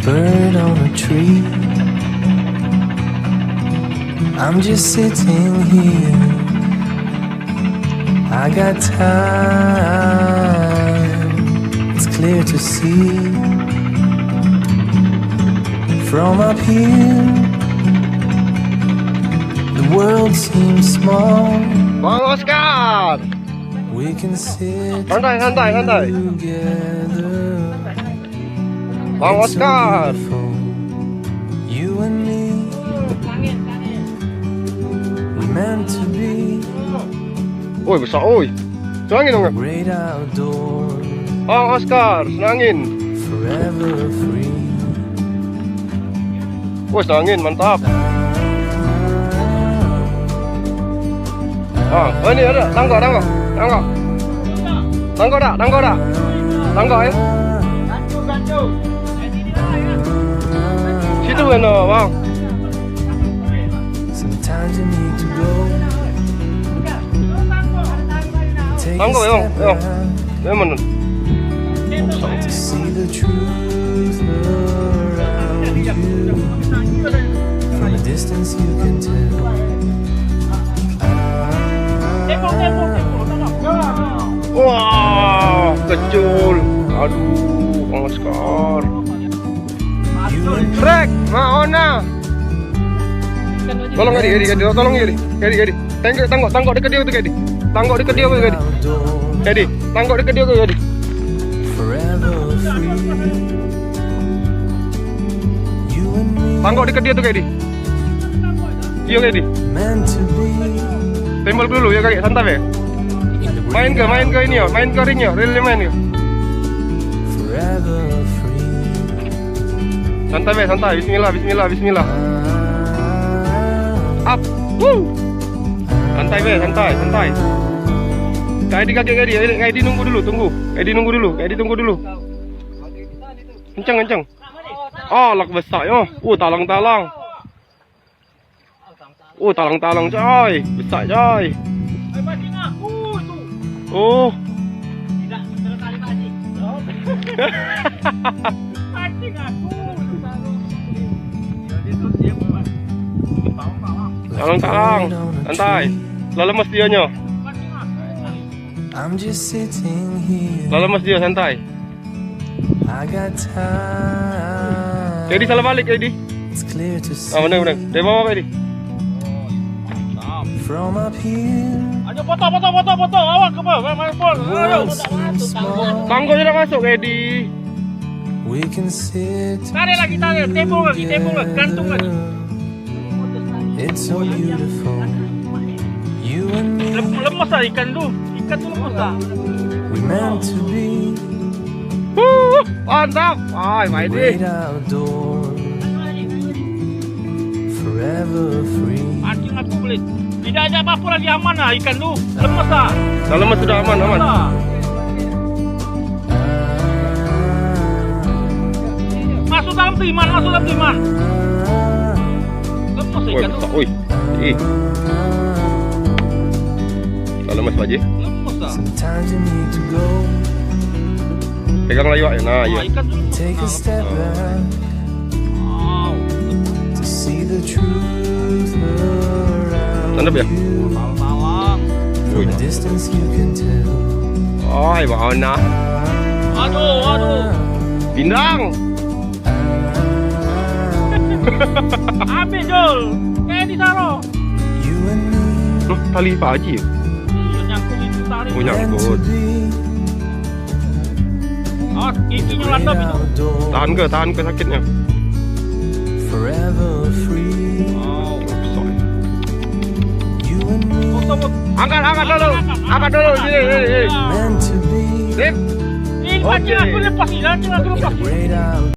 bird on a tree. I'm just sitting here. I got time. It's clear to see from up here. The world seems small. Bang Oscar. We can sit Santai. together. Bang It's so Oscar. beautiful. You and me, we meant to be Woi besar, woi. Senangin dong. great outdoors, Bang Oscar, senangin. forever free. Woi senangin, mantap. Ah, oh ini ada, tangkap. Tangkap dah. Tangkap ya. Situ kan, bang. Sometimes you need to go. Take a Tangkap ya, step bang. back Memang. to see the truth around you. From a distance you can tell. Wah, kecil. Aduh, Bang Oscar. Trek, Maona. Tolong Edi, tolong Edi. Tangkap dekat dia tu Edi. Tangkap dekat dia tu Edi. Edi, tangkap dekat dia tu Edi. Forever free. You and me, Tangkap dekat dia tu Edi. Iya Edi. meant to be Tembak dulu ya kakek, santai ya. in the Main ke ini ya, main ke ringnya, relnya main ya. forever free. Santai. Bismillah. Up. Woo. Santai. Kakek Edi nunggu dulu. Edi tunggu dulu. Kencang. Oh, lak besar ya. Talang talang. Talang talang coy. Besar coy. Oh. Tidak betul kali mancing. Mancing aku. Talang. Santai. Lah lemes dianya. I'm just sitting here. Lah lemes dia santai. I got time. Edi salah balik Edi. It's clear to see Benar. Dari bawah Edi. from up here. Ayo foto. Awak ke bawah, main pol. The world seems small. Tanggo tidak masuk Edi. We can sit Tarik lagi, tembok lagi, gantung lagi. It's so beautiful. You and me, Lemas lah ikan tu lemas lah. we meant to be Mantap. Main great Edi. outdoors, forever free. Mancing aku boleh. Tidak ada apa-apa lagi, aman lah ikan tu. Lemas lah. Dah lemes sudah aman. Masuk dalam tu iman. Lemas Woi ikan tu. besar. Dah lemes Pak Haji. Lemas lah. Sometimes you need to go. Pegang layu ya. Nah, ya. Ikan tu lemas. Take a step back Wow. to see the truth around Tandap ya? you. Talang. From a distance you can tell. Maona. Aduh. Pindang. Ambil Jol. Kayak di Saro. You and me, Tali Pak Haji. Nyangkut itu tarik. Oh, meant to nyangkut. be Giginya great landap itu. outdoors, Tahan ke sakitnya. forever free. Wow. Besar. You and me, Foto. Angkat dulu. Sini. meant to be Sip. Ini pancing aku lepas. great outdoors.